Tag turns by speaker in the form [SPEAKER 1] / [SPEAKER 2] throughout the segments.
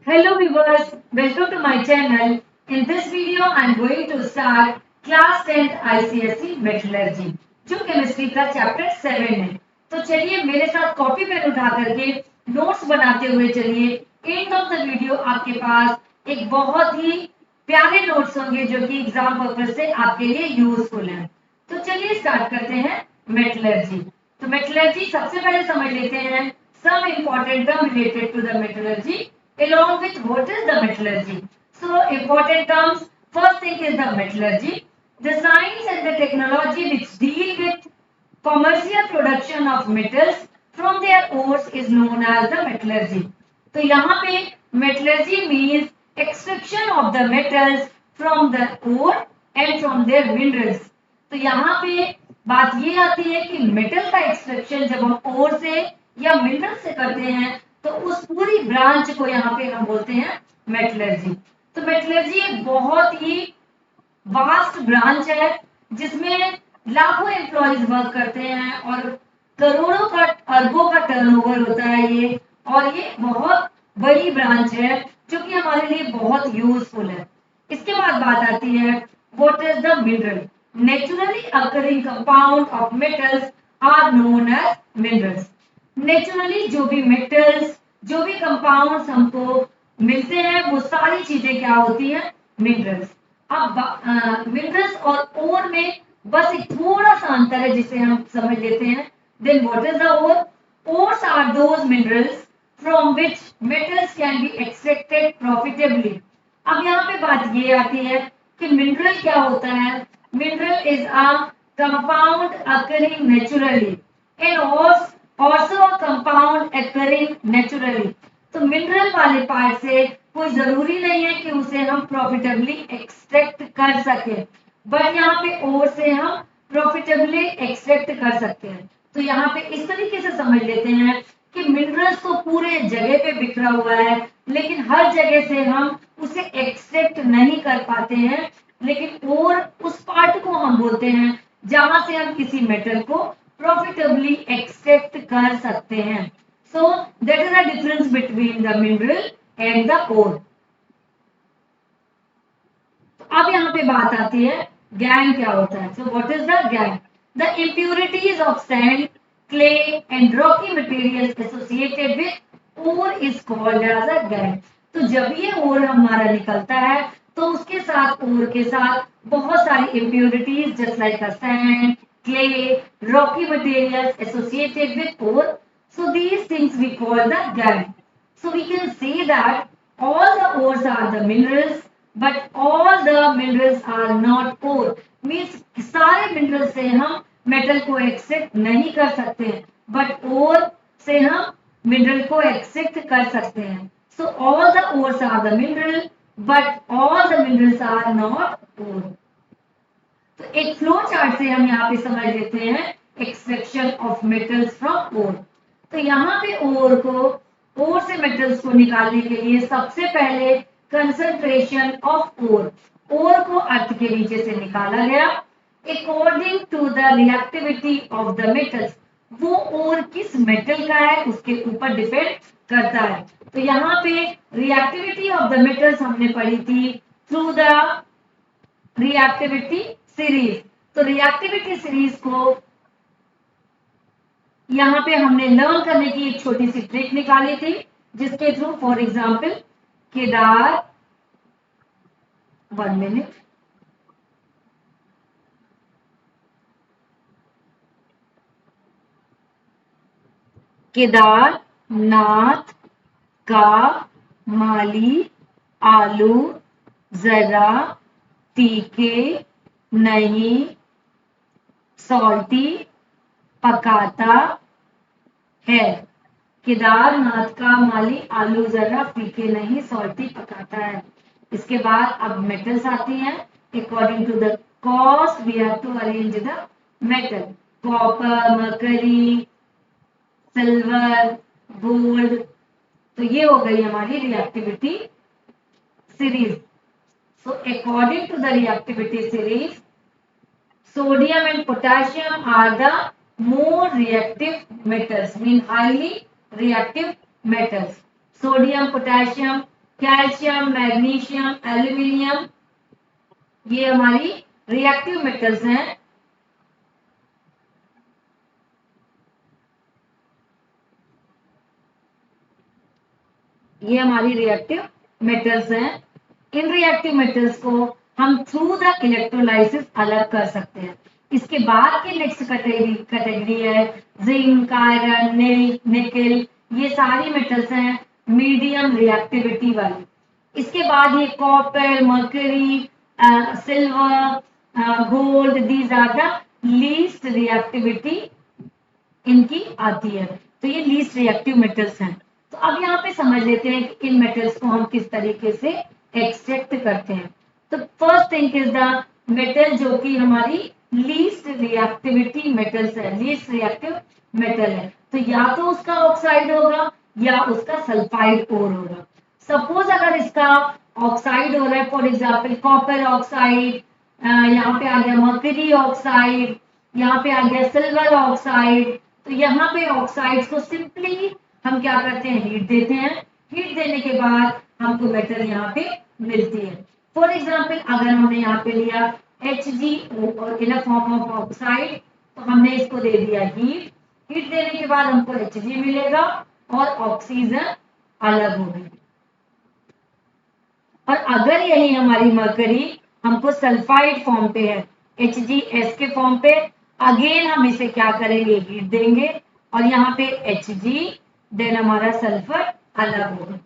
[SPEAKER 1] Hello viewers, welcome to my channel. In this video, I am going to start class 10th ICSE Metallurgy, जो chemistry का chapter 7 है। तो चलिए मेरे साथ कॉपी पेन उठा करके नोट्स बनाते हुए चलिए। एंड ऑफ द वीडियो आपके पास एक बहुत ही प्यारे नोट्स होंगे जो कि एग्जाम पर्पज से आपके लिए यूजफुल है। तो चलिए स्टार्ट करते हैं मेटलर्जी। तो मेटलर्जी सबसे पहले समझ लेते हैं some important term related to the metallurgy along with what is the metallurgy. So important terms, first thing is the metallurgy, the science and the technology which deal with commercial production of metals from their ores is known as the metallurgy. तो यहाँ पे metallurgy means extraction of the metals from the ore and from their minerals. तो यहाँ पे बात ये आती है कि मेटल का एक्सट्रैक्शन जब हम ओर से या मिनरल से करते हैं तो उस पूरी ब्रांच को यहाँ पे हम बोलते हैं मेटलर्जी। तो मेटलर्जी एक बहुत ही वास्ट ब्रांच है जिसमें लाखों एम्प्लॉयज वर्क करते हैं और करोड़ों का अरबों का टर्नओवर होता है ये। और ये बहुत बड़ी ब्रांच है जो कि हमारे लिए बहुत यूजफुल है। इसके बाद बात आती है what is the mineral. Naturally occurring compound of metals are known as minerals. Naturally जो भी मेटल्स जो भी कंपाउंड्स हमको मिलते हैं वो सारी चीजें क्या होती हैं, मिनरल्स। अब मिनरल्स और ओर में बस एक थोड़ा सा अंतर है जिसे हम समझ लेते हैं। Then what is the ore? Ores are those minerals from which metals can be extracted profitably. अब यहाँ पे बात ये आती है कि मिनरल क्या होता है। Mineral is a compound occurring naturally and also a compound occurring naturally। तो मिनरल वाले पार्ट से कोई जरूरी नहीं है कि उसे हम प्रॉफिटेबली एक्सट्रैक्ट कर सके, बट यहाँ पे ओर से हम प्रॉफिटेबली एक्सट्रैक्ट कर सकते हैं। तो यहाँ पे इस तरीके से समझ लेते हैं कि मिनरल्स तो पूरे जगह पे बिखरा हुआ है लेकिन हर जगह से हम उसे एक्सट्रैक्ट नहीं कर पाते हैं, लेकिन और उस पार्ट को हम बोलते हैं जहां से हम किसी मेटल को प्रॉफिटेबली एक्सट्रैक्ट कर सकते हैं। So that is the difference between the mineral and the ore. अब यहाँ पे बात आती है गैंग क्या होता है। So what is the gangue? The impurities of sand, clay and rocky materials associated with ore is called as a gangue. तो जब ये ओर हमारा निकलता है तो उसके साथ ओर के साथ बहुत सारी impurities just like sand, clay, rocky materials associated with ore. So these things we call the gang. So we can say that all the ores are the minerals, but all the minerals are not ore. Means सारे minerals से हम metal को extract नहीं कर सकते, but ore से हम mineral को extract कर सकते हैं। So all the ores are the mineral, but all the minerals are not ore। तो एक फ्लो चार्ट से हम यहाँ पे समझ लेते हैं एक्सट्रैक्शन ऑफ मेटल्स फ्रॉम ओर। तो यहाँ पे ओर से मेटल्स को निकालने के लिए सबसे पहले कंसंट्रेशन ऑफ ओर को अर्थ के नीचे से निकाला गया according to the reactivity of the metals. वो ओर किस मेटल का है उसके ऊपर डिपेंड करता है। तो यहाँ पे रिएक्टिविटी ऑफ द मेटल्स हमने पढ़ी थी थ्रू द रिएक्टिविटी सीरीज। तो रिएक्टिविटी सीरीज को यहाँ पे हमने लर्न करने की एक छोटी सी ट्रिक निकाली थी जिसके through for example Kedar 1 minute Kedarnath का माली आलू जरा तीखे नहीं सॉल्टी पकाता है। केदारनाथ का माली आलू जरा फीके नहीं सॉल्टी पकाता है। इसके बाद अब मेटल्स आती हैं according to the cost we have to arrange the metal. Copper, mercury, silver, gold. तो ये हो गई हमारी reactivity series. So according to the reactivity series sodium and potassium are the more reactive metals, mean highly reactive metals। sodium, potassium calcium, magnesium, aluminium, ये हमारी reactive metals हैं। ये हमारी रिएक्टिव मेटल्स हैं। इन रिएक्टिव मेटल्स को हम through the electrolysis अलग कर सकते हैं। इसके बाद की नेक्स्ट कैटेगरी है जिंक, आयरन, निकल, ये सारी मेटल्स हैं मीडियम रिएक्टिविटी वाली। इसके बाद ये copper, mercury, silver, gold, these are the least reactivity इनकी आती है। तो ये लीस्ट रिएक्टिव मेटल्स हैं। तो अब यहाँ पे समझ लेते हैं कि इन मेटल्स को हम किस तरीके से एक्सट्रैक्ट करते हैं। तो first thing is the metal जो कि हमारी लीस्ट रिएक्टिविटी मेटल्स है, लीस्ट रिएक्टिव मेटल है। तो या तो उसका ऑक्साइड होगा या उसका सल्फाइड ओर होगा। सपोज अगर इसका ऑक्साइड हो रहा है, फॉर एग्जाम्पल कॉपर ऑक्साइड, यहाँ पे आ गया मर्करी ऑक्साइड, यहाँ पे आ गया सिल्वर ऑक्साइड। तो यहाँ पे ऑक्साइड्स को सिंपली हम क्या करते हैं, हीट देते हैं। हीट देने के बाद हमको मेटल यहाँ पे मिलती है। फॉर एग्जाम्पल अगर हमने यहाँ पे लिया HgO in a form of oxide, तो हमने इसको दे दिया हीट। हीट देने के बाद हमको Hg मिलेगा और ऑक्सीजन अलग होगी। और अगर यही हमारी मरकरी हमको सल्फाइड फॉर्म पे है, HgS के फॉर्म पे, अगेन हम इसे क्या करेंगे, हीट देंगे और यहाँ पे Hg, देन हमारा सल्फर अलग होगा।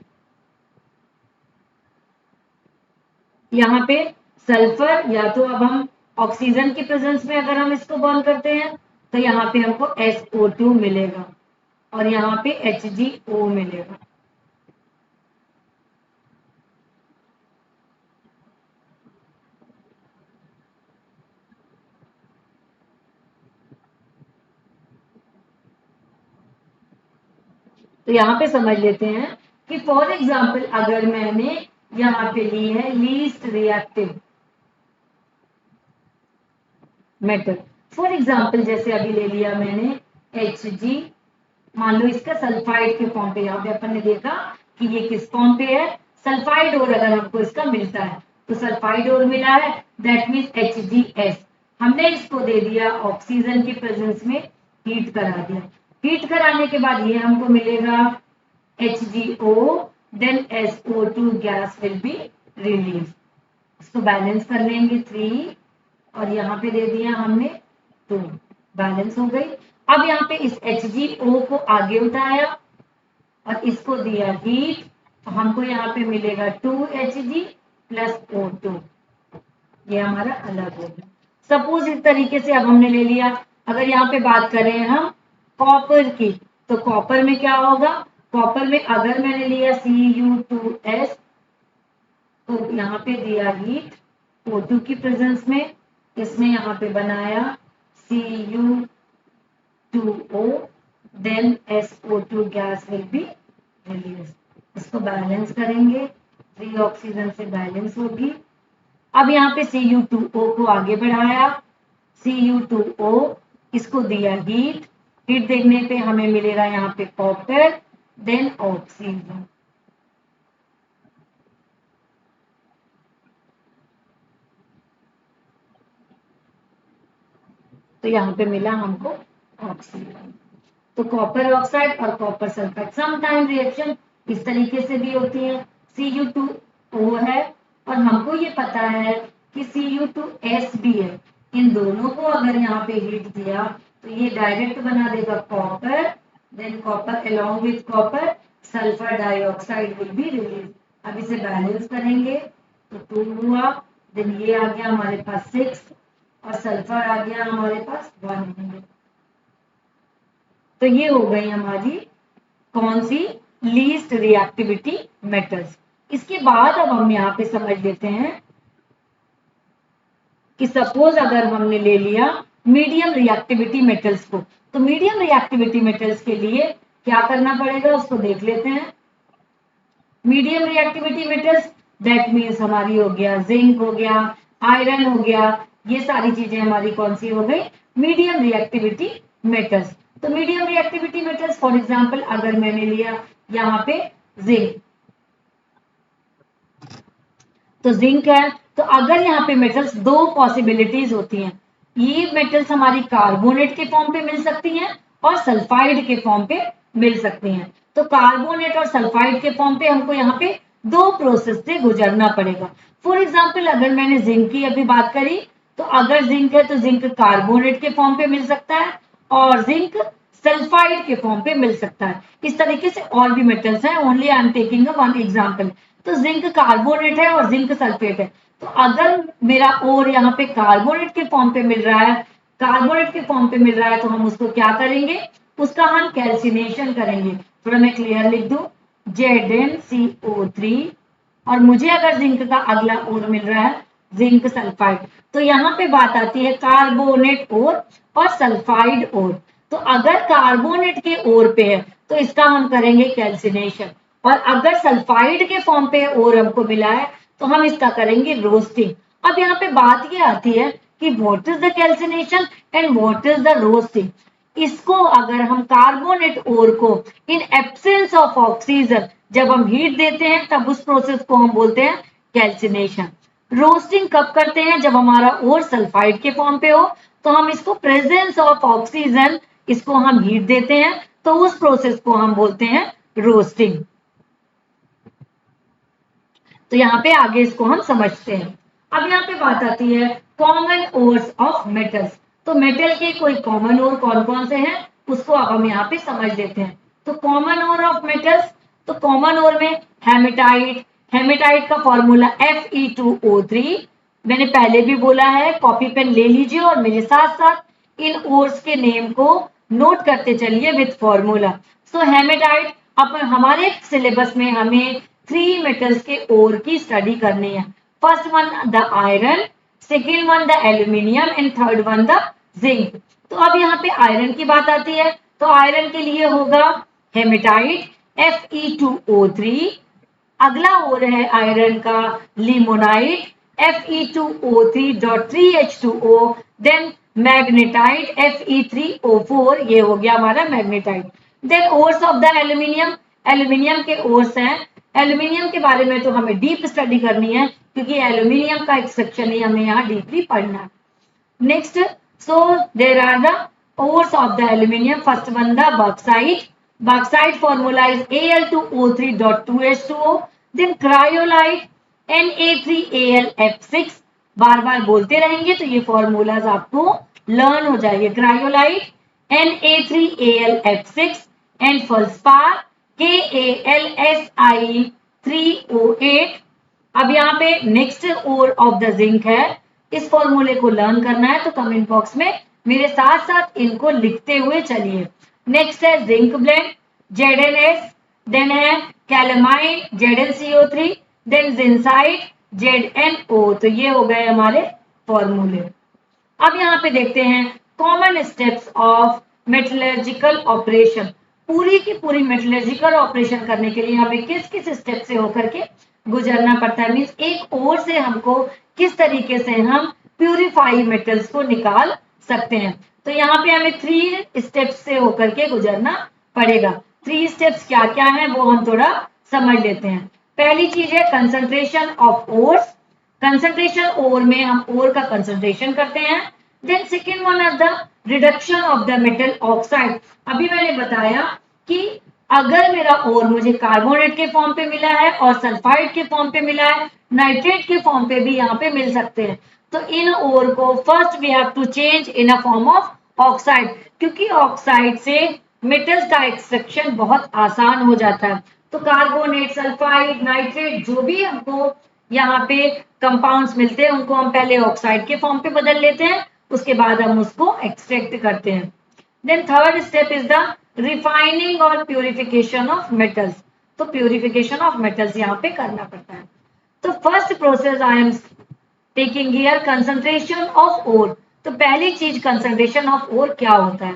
[SPEAKER 1] यहाँ पे सल्फर या तो अब हम ऑक्सीजन की प्रेजेंस में अगर हम इसको बर्न करते हैं तो यहाँ पे हमको SO2 मिलेगा और यहाँ पे HgO मिलेगा। तो यहाँ पे समझ लेते हैं कि फॉर एग्जाम्पल अगर मैंने यहाँ पे ली है least reactive metal, for example जैसे अभी ले लिया मैंने Hg, मान लो इसका सल्फाइड के फॉर्म पे, यहाँ पे अपन ने देखा कि ये किस फॉर्म पे है, सल्फाइड और अगर हमको इसका मिलता है तो सल्फाइड और मिला है, दैट मीन्स HgS। हमने इसको दे दिया ऑक्सीजन की प्रेजेंस में, हीट करा दिया। हीट कराने के बाद ये हमको मिलेगा HgO, then SO2 gas will be release. इसको बैलेंस कर लेंगे 3 और यहाँ पे दे दिया हमने 2, बैलेंस हो गई। अब यहाँ पे इस HgO को आगे उठाया और इसको दिया हीट, तो हमको यहाँ पे मिलेगा 2Hg प्लस O2, ये हमारा अलग हो गया। सपोज इस तरीके से अब हमने ले लिया। अगर यहाँ पे बात करें हम कॉपर की, तो कॉपर में क्या होगा, कॉपर में अगर मैंने लिया Cu2S, तो यहाँ पे दिया हीट O2 की प्रेजेंस में, इसमें यहाँ पे बनाया Cu2O, then SO2 gas will be release. इसको बैलेंस करेंगे, 3 ऑक्सीजन से बैलेंस होगी। अब यहाँ पे Cu2O को आगे बढ़ाया, Cu2O, इसको दिया हीट। हीट देखने पे हमें मिलेगा यहाँ पे कॉपर, देन ऑक्सीजन। तो यहाँ पे मिला हमको ऑक्सीजन। तो कॉपर ऑक्साइड और कॉपर सल्फाइड समटाइम रिएक्शन इस तरीके से भी होती है। Cu2O है और हमको ये पता है कि Cu2S भी है। इन दोनों को अगर यहाँ पे हीट दिया तो ये डायरेक्ट बना देगा copper, than copper along with copper sulphur dioxide will be release. अब इसे बैलेंस करेंगे तो 2 हुआ, देन ये आ गया हमारे पास 6 और सल्फर आ गया हमारे पास 1। तो ये हो गई हमारी कौन सी, लीस्ट रिएक्टिविटी मेटल्स। इसके बाद अब हम यहाँ पे समझ लेते हैं कि सपोज अगर हमने ले लिया मीडियम रिएक्टिविटी मेटल्स को, तो मीडियम रिएक्टिविटी मेटल्स के लिए क्या करना पड़ेगा उसको देख लेते हैं। Medium reactivity metals that means हमारी हो गया जिंक, हो गया आयरन, हो गया, ये सारी चीजें हमारी कौन सी हो गई, मीडियम रिएक्टिविटी मेटल्स। तो medium reactivity metals for example अगर मैंने लिया यहाँ पे जिंक, तो जिंक है। तो अगर यहाँ पे मेटल्स, दो पॉसिबिलिटीज होती हैं, ये मेटल्स हमारी कार्बोनेट के फॉर्म पे मिल सकती हैं और सल्फाइड के फॉर्म पे मिल सकती हैं। तो कार्बोनेट और सल्फाइड के फॉर्म पे हमको यहाँ पे दो प्रोसेस से गुजरना पड़ेगा। फॉर एग्जाम्पल अगर मैंने जिंक की अभी बात करी, तो अगर जिंक है तो जिंक कार्बोनेट के फॉर्म पे मिल सकता है और जिंक सल्फाइड के फॉर्म पे मिल सकता है। इस तरीके से और भी मेटल्स हैं, only I am taking one example. तो जिंक कार्बोनेट है और जिंक सल्फेट है। तो अगर मेरा ओर यहाँ पे कार्बोनेट के फॉर्म पे मिल रहा है, कार्बोनेट के फॉर्म पे मिल रहा है, तो हम उसको क्या करेंगे, उसका हम कैल्सिनेशन करेंगे। थोड़ा मैं क्लियर लिख दूं, ZnCO3। और मुझे अगर जिंक का अगला ओर मिल रहा है जिंक सल्फाइड, तो यहाँ पे बात आती है कार्बोनेट ओर और सल्फाइड ओर। तो अगर कार्बोनेट के ओर पे है तो इसका हम करेंगे कैल्सिनेशन, और अगर सल्फाइड के फॉर्म पे ओर हमको मिला है तो हम इसका करेंगे रोस्टिंग। अब यहाँ पे बात ये आती है कि what is the calcination and what is the roasting. इसको अगर हम कार्बोनेट ओर को इन एब्सेंस ऑफ ऑक्सीजन जब हम हीट देते हैं तब उस प्रोसेस को हम बोलते हैं कैल्सिनेशन। रोस्टिंग कब करते हैं, जब हमारा ओर सल्फाइड के फॉर्म पे हो, तो हम इसको प्रेजेंस ऑफ ऑक्सीजन, इसको हम हीट देते हैं, तो उस प्रोसेस को हम बोलते हैं रोस्टिंग। तो यहाँ पे आगे इसको हम समझते हैं। अब यहाँ पे बात आती है कॉमन ओर्स ऑफ मेटल्स। तो मेटल के कोई कॉमन ओर कौन कौन से हैं उसको अब हम यहाँ पे समझ लेते हैं। तो कॉमन ओर ऑफ मेटल्स, तो कॉमन ओर में हेमेटाइट, हेमेटाइट का फॉर्मूला Fe2O3। मैंने पहले भी बोला है, कॉपी पेन ले लीजिए और मेरे साथ साथ इन ओर्स के नेम को नोट करते चलिए विथ फॉर्मूला। सो हेमेटाइट, अब हमारे सिलेबस में हमें 3 मेटल्स के ओर की स्टडी करनी है। First one the iron, second one the aluminium and third one the zinc. तो अब यहाँ पे आयरन की बात आती है, तो आयरन के लिए होगा हेमेटाइट Fe2O3। अगला ओर है आयरन का limonite Fe2O3.3H2O, then magnetite Fe3O4, ये हो गया हमारा magnetite. Then ores of the aluminium, aluminium के ओर्स हैं। एल्यूमिनियम के बारे में तो हमें डीप स्टडी करनी है क्योंकि एल्यूमिनियम का एक सेक्शन ही हमें यहाँ डीपली पढ़ना है। Next, so there are the ores of the aluminium. First one the bauxite. Bauxite formula is Al2O3.2H2O. Then cryolite Na3AlF6. बार बार बोलते रहेंगे तो ये फॉर्मूलाज आपको लर्न हो जाएंगे। Cryolite Na3AlF6 and feldspar KAlSi3O8। अब यहाँ पे next ore of the zinc है, इस फॉर्मूले को लर्न करना है तो कमेंट बॉक्स में मेरे साथ साथ इनको लिखते हुए चलिए। नेक्स्ट है जिंक ब्लेंड ZnS, देन है कैलेमाइन ZnCO3, देन जिंसाइट ZnO। तो ये हो गए हमारे फॉर्मूले। अब यहाँ पे देखते हैं common steps of metallurgical operation. पूरी की पूरी मेटलर्जिकल ऑपरेशन करने के लिए हमें किस किस स्टेप से होकर के गुजरना पड़ता है, मीन्स एक ओर से हमको किस तरीके से हम प्यूरिफाई मेटल्स को निकाल सकते हैं। तो यहाँ पे हमें 3 स्टेप्स से होकर के गुजरना पड़ेगा। 3 स्टेप्स क्या क्या है वो हम थोड़ा समझ लेते हैं। पहली चीज है concentration of ores. Concentration ore में हम ओर का कंसंट्रेशन करते हैं। Then second one is the reduction of the metal oxide. अभी मैंने बताया कि अगर मेरा ओर मुझे कार्बोनेट के फॉर्म पे मिला है और सल्फाइड के फॉर्म पे मिला है, नाइट्रेट के फॉर्म पे भी यहाँ पे मिल सकते हैं, तो इन ओर को first we have to change in a form of oxide, क्योंकि ऑक्साइड से मेटल्स का एक्सट्रैक्शन बहुत आसान हो जाता है। तो कार्बोनेट, सल्फाइड, नाइट्रेट जो भी हमको यहाँ पे कंपाउंड्स मिलते हैं उनको हम पहले ऑक्साइड के फॉर्म पे बदल लेते हैं, उसके बाद हम उसको एक्सट्रैक्ट करते हैं। Then third step is the refining और प्यूरिफिकेशन ऑफ मेटल्स। तो प्यूरिफिकेशन ऑफ मेटल्स यहाँ पे करना पड़ता है। तो first process I am taking here concentration of ore. तो पहली चीज कंसंट्रेशन ऑफ ओर क्या होता है,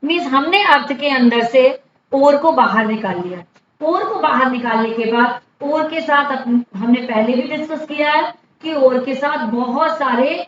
[SPEAKER 1] मीन्स हमने अर्थ के अंदर से ओर को बाहर निकाल लिया। ओर को बाहर निकालने के बाद ओर के साथ हमने पहले भी डिस्कस किया है कि ओर के साथ बहुत सारे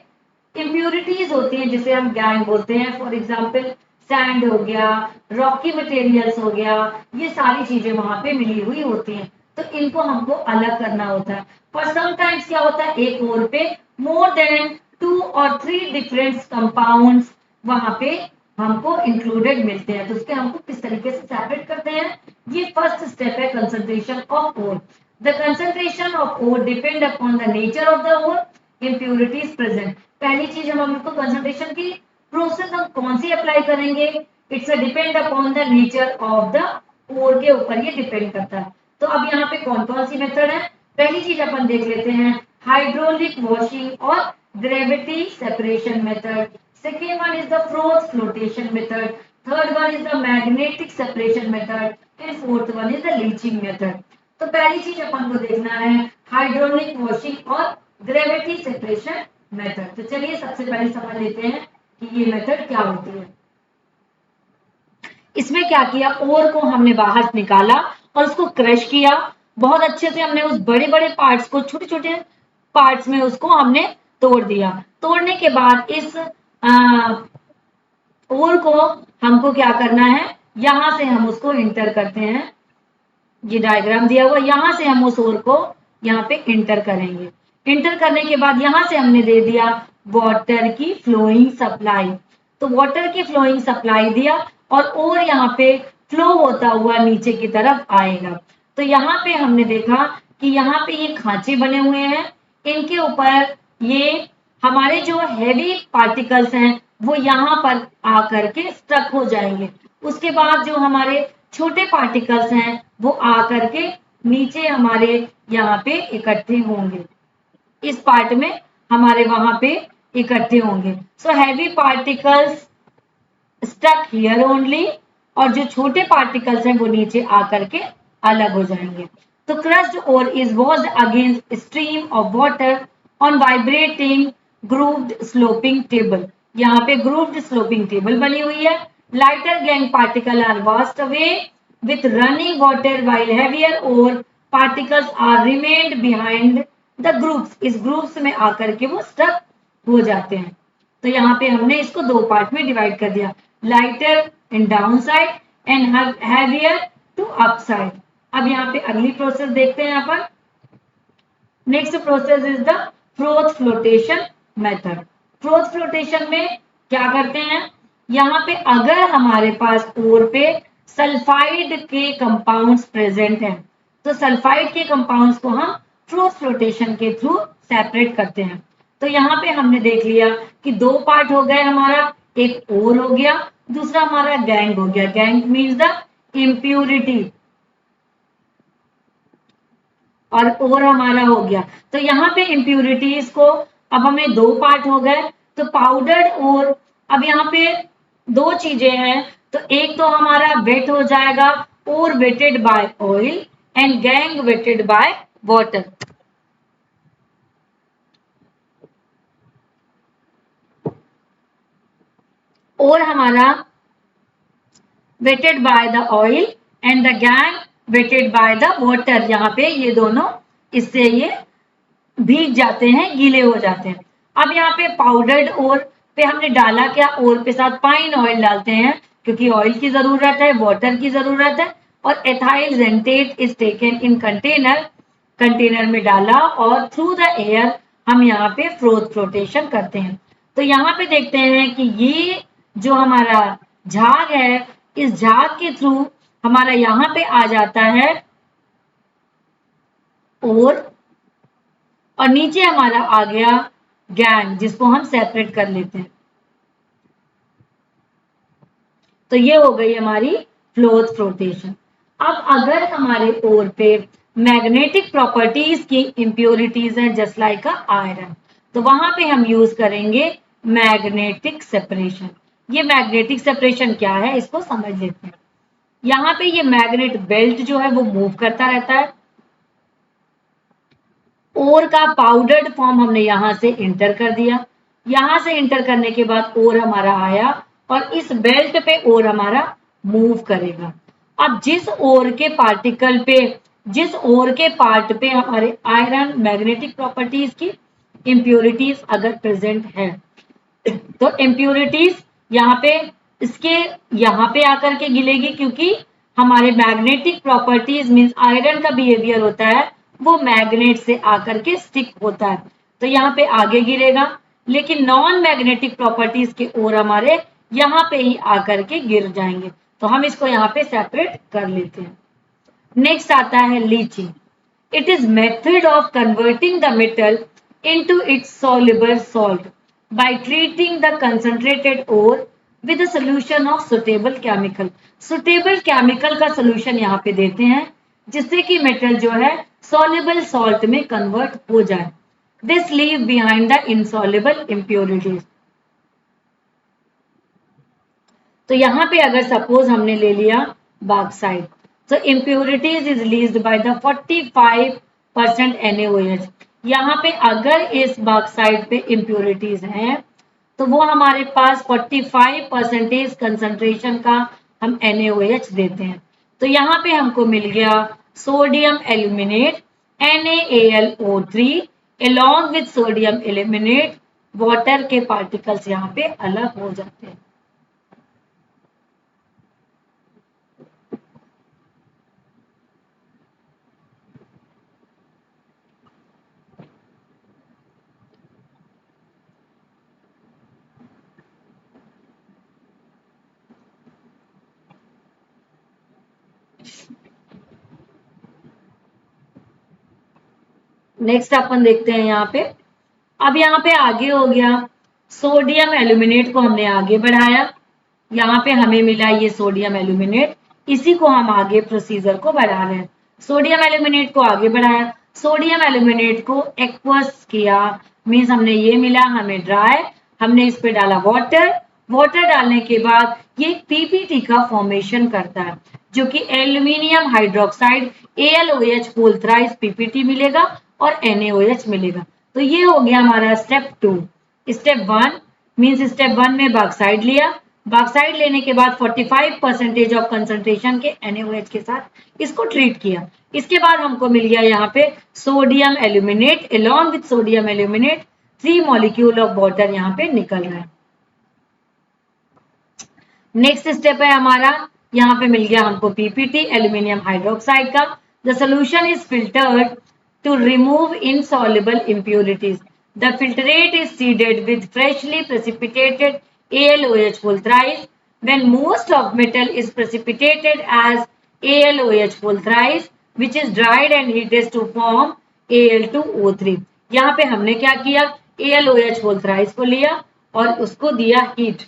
[SPEAKER 1] इम्प्यूरिटीज होती हैं जिसे हम गैंग बोलते हैं। फॉर एग्जाम्पल सैंड हो गया, रॉकी मटेरियल्स हो गया, ये सारी चीजें वहां पे मिली हुई होती हैं। तो इनको हमको अलग करना होता है। पर समटाइम्स क्या होता है, एक ओर पे मोर देन 2 और 3 डिफरेंट कंपाउंड्स वहां पे हमको इंक्लूडेड मिलते हैं, तो उसके हमको किस तरीके से सेपरेट करते हैं, ये फर्स्ट स्टेप है concentration of ore. The concentration of ore depend upon the nature of the ore, impurities present. पहली चीज हम हमको कंसंट्रेशन की प्रोसेस हम कौन सी अप्लाई करेंगे, it's depend upon the nature of the ore के ऊपर ये डिपेंड करता है। तो अब यहाँ पे कौन कौन सी मेथड है, पहली चीज अपन देख लेते हैं हाइड्रोलिक वॉशिंग और gravity separation method. Second one is the froth flotation method, third one is the magnetic separation method and fourth one is the leaching method. तो पहली चीज अपन को देखना है हाइड्रोलिक वॉशिंग और ग्रेविटी सेपरेशन मेथड। तो चलिए सबसे पहले समझ लेते हैं कि ये मेथड क्या होती है। इसमें क्या किया, ओर को हमने बाहर निकाला और उसको क्रश किया बहुत अच्छे से। हमने उस बड़े बड़े पार्ट्स को छोटे छोटे पार्ट्स में उसको हमने तोड़ दिया। तोड़ने के बाद इस ओर को हमको क्या करना है, यहां से हम उसको इंटर करते हैं। ये डायग्राम दिया हुआ, यहां से हम उस ओर को यहाँ पे इंटर करेंगे। इंटर करने के बाद यहां से हमने दे दिया वाटर की फ्लोइंग सप्लाई। तो वाटर की फ्लोइंग सप्लाई दिया और ओर यहाँ पे फ्लो होता हुआ नीचे की तरफ आएगा। तो यहाँ पे हमने देखा कि यहाँ पे ये खांचे बने हुए हैं, इनके ऊपर ये हमारे जो हैवी पार्टिकल्स हैं वो यहाँ पर आकर के स्टक हो जाएंगे। उसके बाद जो हमारे छोटे पार्टिकल्स हैं वो आकर के नीचे हमारे यहाँ पे इकट्ठे होंगे, इस पार्ट में हमारे वहां पे इकट्ठे होंगे। So heavy particles stuck here only, और जो छोटे पार्टिकल्स हैं वो नीचे आकर के अलग हो जाएंगे। तो crushed ore is washed against stream of water on vibrating grooved sloping table. यहाँ पे ग्रूव्ड स्लोपिंग टेबल बनी हुई है। Lighter gangue particle are washed away with running water while heavier ore particles are remained behind the grooves। इस grooves में आकर के वो स्टक हो जाते हैं। तो यहाँ पे हमने इसको दो पार्ट में डिवाइड कर दिया, lighter in down side and heavier to up side. अब यहाँ पे अगली प्रोसेस देखते हैं अपन। Next process is the froth flotation method. Froth flotation में क्या करते हैं, यहाँ पे अगर हमारे पास ओर पे सल्फाइड के कंपाउंड्स प्रेजेंट हैं तो सल्फाइड के कंपाउंड्स को हम फ्रोथ फ्लोटेशन के थ्रू सेपरेट करते हैं। तो यहाँ पे हमने देख लिया कि दो पार्ट हो गए हमारा, एक ओर हो गया, दूसरा हमारा गैंग हो गया। गैंग मीन्स द इम्प्यूरिटी, और ओर हमारा हो गया। तो यहाँ पे इम्प्यूरिटीज को अब हमें दो पार्ट हो गए, तो पाउडर्ड ओर। अब यहाँ पे दो चीजें हैं, तो एक तो हमारा वेट हो जाएगा ore wetted by oil and gangue wetted by water. और हमारा wetted by the oil and the gangue wetted by the water. यहाँ पे ये दोनों इससे ये भीग जाते हैं, गीले हो जाते हैं। अब यहाँ पे पाउडर्ड ओर पे हमने डाला क्या, ओर पे साथ पाइन ऑयल डालते हैं क्योंकि ऑयल की जरूरत है, वाटर की जरूरत है। और ethyl xanthate is taken in container, container में डाला और थ्रू द एयर हम यहाँ पे फ्रोथ फ्लोटेशन करते हैं। तो यहाँ पे देखते हैं कि ये जो हमारा झाग है, इस झाग के थ्रू हमारा यहाँ पे आ जाता है और नीचे हमारा आ गया गैंग, जिसको हम सेपरेट कर लेते हैं। तो ये हो गई हमारी फ्लोथ फ्लोटेशन। अब अगर हमारे ओर पे मैग्नेटिक प्रॉपर्टीज की इंप्योरिटीज है जस्ट लाइक आयरन, तो वहां पे हम यूज करेंगे मैग्नेटिक सेपरेशन। ये मैग्नेटिक सेपरेशन क्या है इसको समझ लेते हैं। यहाँ पे ये मैग्नेट बेल्ट जो है वो मूव करता रहता है। ओर का पाउडर्ड फॉर्म हमने यहां से इंटर कर दिया, यहां से इंटर करने के बाद ओर हमारा आया और इस बेल्ट पे ओर हमारा मूव करेगा। अब जिस ओर के पार्टिकल पे, जिस ओर के पार्ट पे हमारे आयरन मैग्नेटिक प्रॉपर्टीज की इंप्योरिटीज अगर प्रेजेंट है, तो इंप्योरिटीज यहाँ पे इसके यहाँ पे आकर के गिलेगी, क्योंकि हमारे मैग्नेटिक प्रॉपर्टीज मीन्स आयरन का बिहेवियर होता है वो मैग्नेट से आकर के स्टिक होता है, तो यहाँ पे आगे गिरेगा, लेकिन नॉन मैग्नेटिक प्रॉपर्टीज के ओर हमारे यहाँ पे ही आकर के गिर जाएंगे, तो हम इसको यहाँ पे सेपरेट कर लेते हैं। नेक्स्ट आता है leaching. It is method of converting the metal into its soluble salt by treating the concentrated ore with a solution of suitable chemical. Suitable chemical का solution यहाँ पे देते हैं जिससे कि मेटल जो है soluble salt में convert हो जाए. This leave behind the insoluble impurities. तो यहाँ पे अगर सपोज हमने ले लिया बॉक्साइट, तो impurities is released by the 45% NaOH. यहाँ पे अगर इस बॉक्साइट पे इम्प्योरिटीज हैं तो वो हमारे पास 45% कंसंट्रेशन का हम NaOH देते हैं, तो यहाँ पे हमको मिल गया sodium aluminate NaAlO3 along with sodium aluminate, water के पार्टिकल्स यहाँ पे अलग हो जाते हैं। नेक्स्ट अपन देखते हैं यहाँ पे, अब यहाँ पे आगे हो गया सोडियम एल्यूमिनेट को हमने आगे बढ़ाया, यहाँ पे हमें मिला ये सोडियम एल्यूमिनेट, इसी को हम आगे प्रोसीजर को बढ़ा रहे हैं। सोडियम एल्यूमिनेट को आगे बढ़ाया, सोडियम एल्यूमिनेट को एक्वस किया, मीन्स हमने ये मिला हमें ड्राई, हमने इस पे डाला वाटर, वाटर डालने के बाद ये पीपीटी का फॉर्मेशन करता है जो कि aluminium hydroxide AlOH whole thrice PPT मिलेगा और NaOH मिलेगा। तो ये हो गया हमारा स्टेप 2। स्टेप 1 मीन्स स्टेप 1 में बॉक्साइड लिया, बॉक्साइड लेने के बाद 45% ऑफ कंसंट्रेशन के NaOH के साथ इसको ट्रीट किया। इसके बाद हमको मिल गया यहाँ पे sodium aluminate, along with sodium aluminate 3 molecule of water यहाँ पे निकल रहा है। नेक्स्ट स्टेप है हमारा, यहाँ पे मिल गया हमको पीपीटी एल्यूमिनियम हाइड्रोक्साइड का। The solution is filtered to remove insoluble impurities. The filtrate is seeded with freshly precipitated AlOH whole thrice. When most of metal is precipitated as AlOH whole thrice, which is dried and heated to form Al2O3. यहाँ पे हमने क्या किया, AlOH whole thrice को लिया और उसको दिया हीट,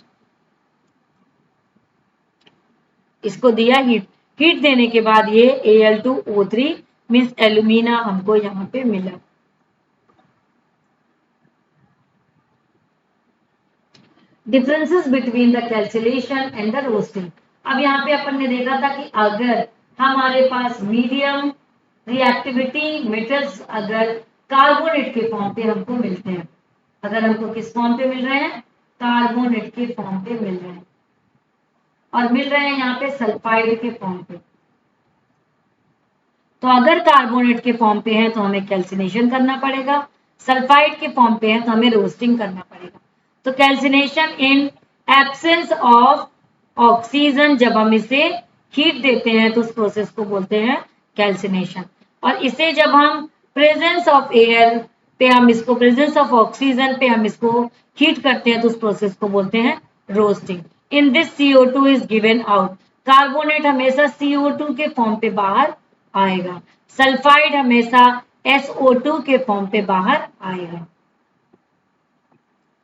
[SPEAKER 1] इसको दिया हीट, हीट देने के बाद ये Al2O3 मीन्स एल्यूमिना हमको यहाँ पे मिला। Differences between the calcination and the roasting. अब यहाँ पे अपन ने देखा था कि अगर हमारे पास मीडियम रिएक्टिविटी मेटल्स अगर कार्बोनेट के फॉर्म पे हमको मिलते हैं, अगर हमको किस फॉर्म पे मिल रहे हैं, कार्बोनेट के फॉर्म पे मिल रहे हैं, और मिल रहे हैं यहाँ पे सल्फाइड के फॉर्म पे, तो अगर कार्बोनेट के फॉर्म पे है तो हमें कैल्सिनेशन करना पड़ेगा, सल्फाइड के फॉर्म पे है तो हमें रोस्टिंग करना पड़ेगा। तो calcination in absence of oxygen, जब हम इसे हीट देते हैं तो उस प्रोसेस को बोलते हैं कैल्सिनेशन, और इसे जब हम प्रेजेंस ऑफ एयर पे हम इसको प्रेजेंस ऑफ ऑक्सीजन पे हम इसको हीट करते हैं तो उस प्रोसेस को बोलते हैं roasting. In this CO2 is given out, carbonate हमेशा CO2 के फॉर्म पे बाहर आएगा, सल्फाइड हमेशा SO2 के फॉर्म पे बाहर आएगा।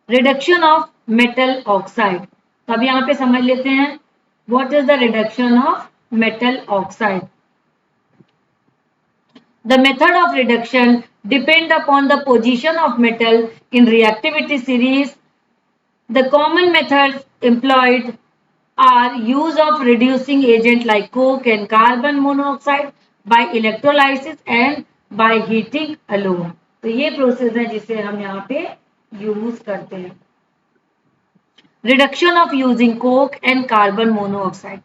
[SPEAKER 1] रिडक्शन ऑफ मेटल ऑक्साइड, तो अब यहाँ पे समझ लेते हैं what is the reduction of metal oxide. The method of reduction depend upon the position of metal in reactivity series. The common methods employed are use of reducing agent like coke and carbon monoxide by electrolysis and by heating alone. तो ये process है जिसे हम यहाँ पे use करते हैं। Reduction of using Coke and carbon monoxide.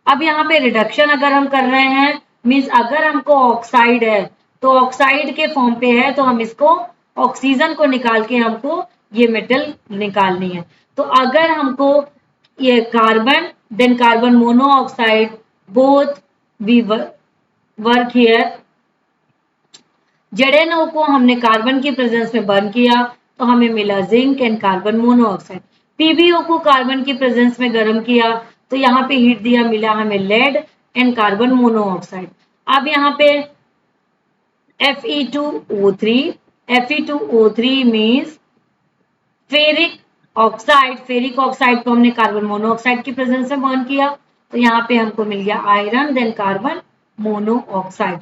[SPEAKER 1] अब यहाँ पे रिडक्शन अगर हम कर रहे हैं मीन्स अगर हमको ऑक्साइड है तो ऑक्साइड के फॉर्म पे है तो हम इसको ऑक्सीजन को निकाल के हमको ये मेटल निकालनी है। तो अगर हमको ये carbon then carbon monoxide both we work here. ZnO को हमने कार्बन की प्रेजेंस में बर्न किया तो हमें मिला zinc and carbon monoxide. PbO को कार्बन की प्रेजेंस में गर्म किया तो यहाँ पे हीट दिया, मिला हमें लेड एंड कार्बन मोनोऑक्साइड। अब यहाँ पे Fe2O3, Fe2O3 means ferric oxide. Ferric oxide को हमने कार्बन मोनोऑक्साइड की प्रेजेंस में बर्न किया तो यहाँ पे हमको मिल गया iron then carbon monoxide.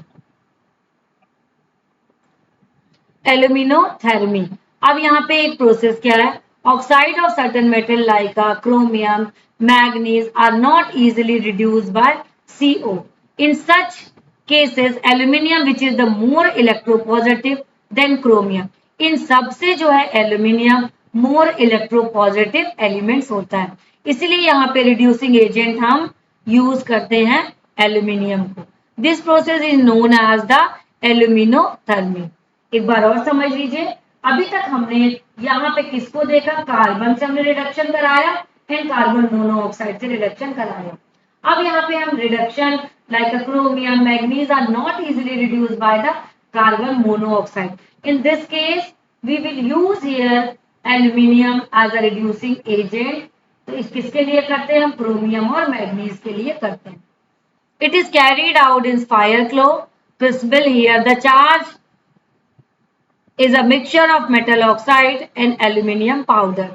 [SPEAKER 1] Aluminothermy. अब यहाँ पे एक प्रोसेस क्या है, oxide of certain metal like chromium manganese are not easily reduced by CO। In such cases aluminium which is the more electropositive than chromium. इन सब से जो है एल्यूमिनियम मोर इलेक्ट्रोपॉजिटिव एलिमेंट्स होता है, इसीलिए यहाँ पे रिड्यूसिंग एजेंट हम यूज करते हैं एल्यूमिनियम को। This process is known as the aluminothermy. एक बार और समझ लीजिए, अभी तक हमने यहाँ पे किसको देखा, कार्बन से हमने रिडक्शन कराया एंड कार्बन मोनोऑक्साइड से रिडक्शन कराया। अब यहाँ पे हम reduction like chromium manganese are not easily reduced by the carbon monoxide. In this case we will use here aluminium as a reducing agent. तो इस किसके लिए करते हैं हम, क्रोमियम और मैग्नीज के लिए करते हैं। It is carried out in fire clay crucible. Here the charge is a mixture of metal oxide and aluminium powder.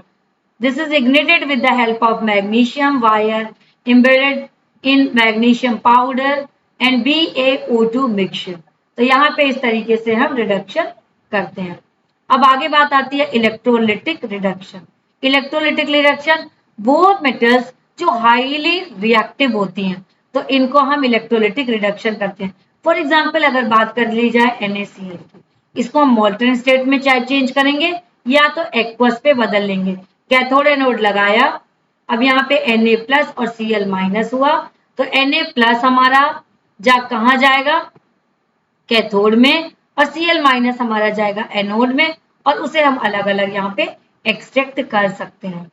[SPEAKER 1] This is ignited with the help of magnesium wire embedded in magnesium powder and BaO2 mixture. तो यहाँ पे इस तरीके से हम reduction करते हैं। अब आगे बात आती है इलेक्ट्रोलिटिक रिडक्शन। इलेक्ट्रोलिटिक रिडक्शन वो मेटल्स जो हाईली रिएक्टिव होती हैं तो इनको हम इलेक्ट्रोलिटिक रिडक्शन करते हैं। फॉर एग्जाम्पल अगर बात कर ली जाए NaCl की, इसको हम मोल्टन स्टेट में चाहे चेंज करेंगे या तो एक्वस पे बदल लेंगे। कैथोड एनोड लगाया, अब यहाँ पे Na+ और Cl- हुआ तो Na+ हमारा कहाँ जाएगा, कैथोड में, और Cl- हमारा जाएगा एनोड में, और उसे हम अलग अलग यहाँ पे एक्सट्रैक्ट कर सकते हैं।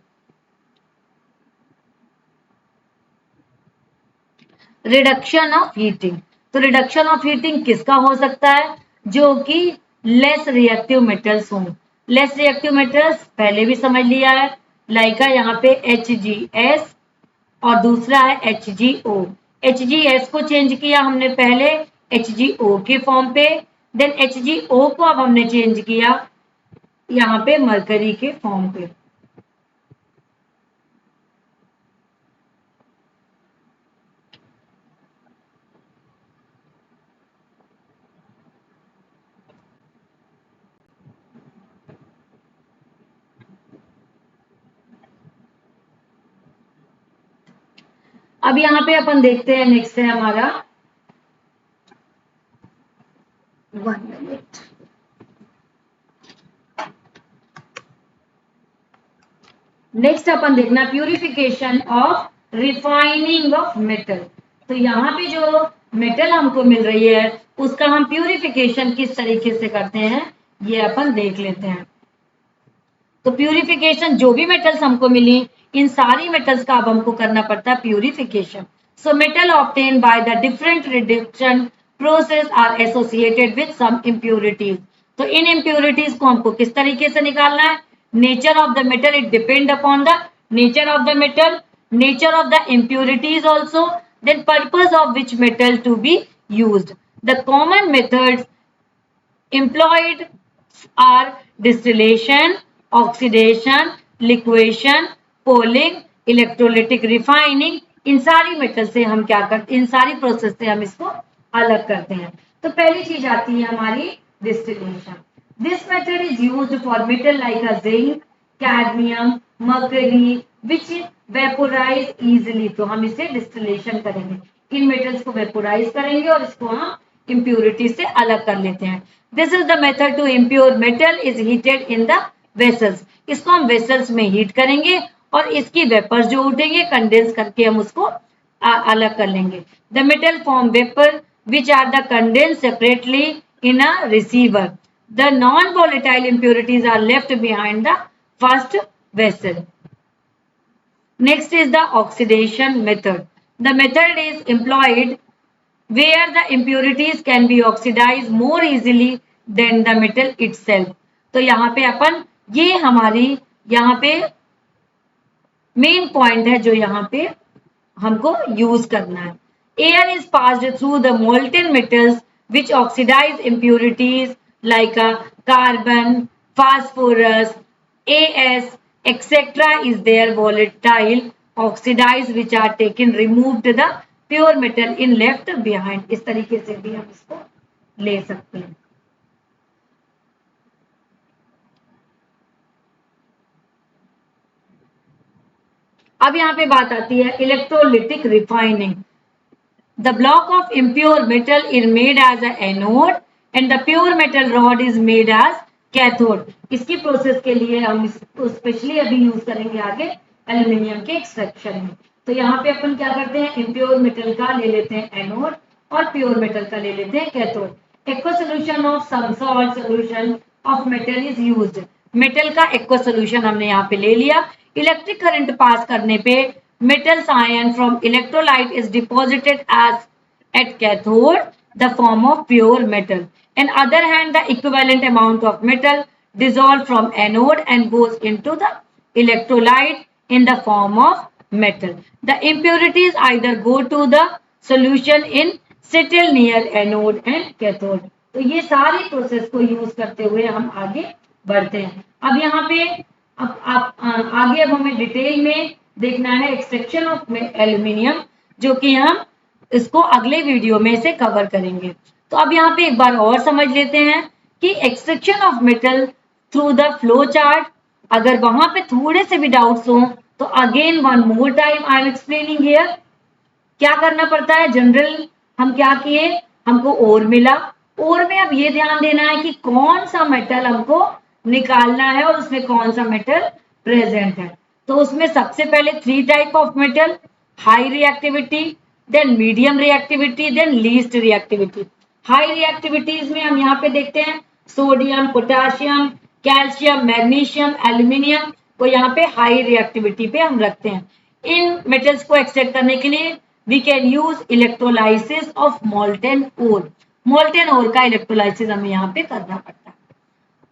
[SPEAKER 1] Reduction of heating. तो रिडक्शन ऑफ हीटिंग किसका हो सकता है, जो कि लेस रिएक्टिव मेटल्स हों। लेस रिएक्टिव मेटल्स पहले भी समझ लिया है, लाइक यहाँ पे HgS और दूसरा है HgO। HgS को चेंज किया हमने पहले HgO के फॉर्म पे, देन HgO को अब हमने चेंज किया यहाँ पे मरकरी के फॉर्म पे। अब यहाँ पे अपन देखते हैं, नेक्स्ट है हमारा 1 मिनट। नेक्स्ट अपन देखना purification of refining of metal. तो यहाँ पे जो मेटल हमको मिल रही है उसका हम प्यूरिफिकेशन किस तरीके से करते हैं ये अपन देख लेते हैं। तो प्यूरिफिकेशन, जो भी मेटल्स हमको मिली इन सारी मेटल्स का अब हमको करना पड़ता है purification. So metal obtain by the different reduction process are associated with some impurities. तो इन इम्प्यूरिटीज को हमको किस तरीके से निकालना है, nature of the metal, it depend upon the nature of the metal, nature of the impurities also, then purpose of which metal to be used. The common methods employed are distillation, oxidation, liquefaction, poling, electrolytic refining। इन सारी metal से हम क्या करते हैं, इन सारी process से हम इसको अलग करते हैं। तो पहली चीज आती है हमारी distillation. This method is used for metal like a zinc, cadmium, mercury which vaporise easily. तो हम इसे डिस्टिलेशन करेंगे, इन मेटल्स को वेपोराइज करेंगे और इसको हम इम्प्यूरिटी से अलग कर लेते हैं। This is the method to impure metal is heated in the vessels. इसको हम वेसल्स में हीट करेंगे और इसकी वेपर्स जो उठेंगे कंडेंस करके हम उसको अलग कर लेंगे। The metal form vapour which are the condense separately in a receiver. The non volatile impurities are left behind the first vessel. Next is the oxidation method. The method is employed where the impurities can be oxidized more easily than the metal itself. तो यहाँ पे अपन ये हमारी यहाँ पे main point है जो यहाँ पे हमको यूज करना है. Air is passed through the molten metals which oxidize impurities like carbon, phosphorus, As, etc. is their volatile oxides which are taken removed the pure metal in left behind. इस तरीके से भी हम इसको ले सकते हैं. अब यहाँ पे बात आती है electrolytic refining. The block of impure metal is made as a anode and the pure metal rod is made as cathode. इसकी प्रोसेस के लिए हम इसको स्पेशली अभी यूज करेंगे आगे एल्यूमिनियम के एक्सट्रैक्शन में. तो यहाँ पे अपन क्या करते हैं, इम्प्योर मेटल का ले लेते हैं एनोड और प्योर मेटल का ले लेते हैं cathode. Aqua solution of some salt solution of metal is used. Metal का एक्वा सोल्यूशन हमने यहाँ पे ले लिया. इलेक्ट्रिक करंट पास करने पे metals ion from electrolyte is deposited as at cathode the form of pure metal. On other hand, the equivalent amount of metal dissolved from anode and goes into the electrolyte in the form of metal. The impurities either go to the solution in settle near anode and cathode. तो ये सारी process को use करते हुए हम आगे बढ़ते हैं. अब यहाँ पे आगे अब हमें डिटेल में देखना है एक्सट्रैक्शन ऑफ एल्यूमिनियम, जो कि हम इसको अगले वीडियो में से कवर करेंगे. तो अब यहाँ पे एक बार और समझ लेते हैं कि extraction of metal through the flow chart. अगर वहां पे थोड़े से भी डाउट्स हो तो again one more time I am explaining here. क्या करना पड़ता है, जनरल हम क्या किए, हमको ओर मिला. ओर में अब ये ध्यान देना है कि कौन सा मेटल हमको निकालना है और उसमें कौन सा मेटल प्रेजेंट है. तो उसमें सबसे पहले 3 type of metal, high reactivity, then medium reactivity, then least reactivity. High reactivities में हम यहाँ पे देखते हैं sodium, potassium, calcium, magnesium, aluminium को यहाँ पे हाई रिएक्टिविटी पे हम रखते हैं. इन मेटल्स को एक्सट्रैक्ट करने के लिए we can use electrolysis of molten ore. Molten ore का इलेक्ट्रोलाइसिस हमें यहाँ पे करना पड़ता है.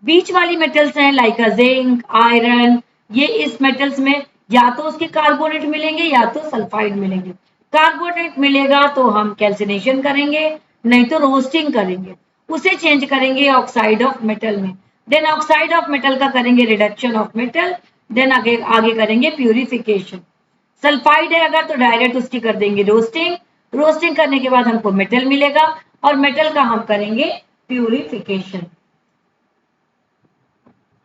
[SPEAKER 1] बीच वाली मेटल्स हैं लाइक जिंक, आयरन, ये इस मेटल्स में या तो उसके कार्बोनेट मिलेंगे या तो सल्फाइड मिलेंगे. कार्बोनेट मिलेगा तो हम कैल्सिनेशन करेंगे, नहीं तो रोस्टिंग करेंगे, उसे चेंज करेंगे ऑक्साइड ऑफ मेटल में. देन ऑक्साइड ऑफ मेटल का करेंगे रिडक्शन ऑफ मेटल, देन आगे करेंगे प्यूरिफिकेशन. सल्फाइड है अगर तो डायरेक्ट उसकी कर देंगे रोस्टिंग. रोस्टिंग करने के बाद हमको मेटल मिलेगा और मेटल का हम करेंगे प्यूरिफिकेशन.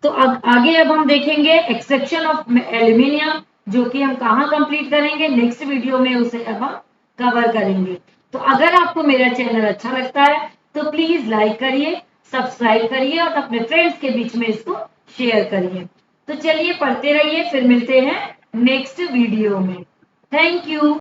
[SPEAKER 1] तो अब आगे अब हम देखेंगे एक्सट्रैक्शन ऑफ एल्यूमिनियम, जो कि हम कहाँ कंप्लीट करेंगे, नेक्स्ट वीडियो में उसे अब हम कवर करेंगे. तो अगर आपको मेरा चैनल अच्छा लगता है तो प्लीज लाइक करिए, सब्सक्राइब करिए और अपने फ्रेंड्स के बीच में इसको शेयर करिए. तो चलिए पढ़ते रहिए, फिर मिलते हैं नेक्स्ट वीडियो में. Thank you.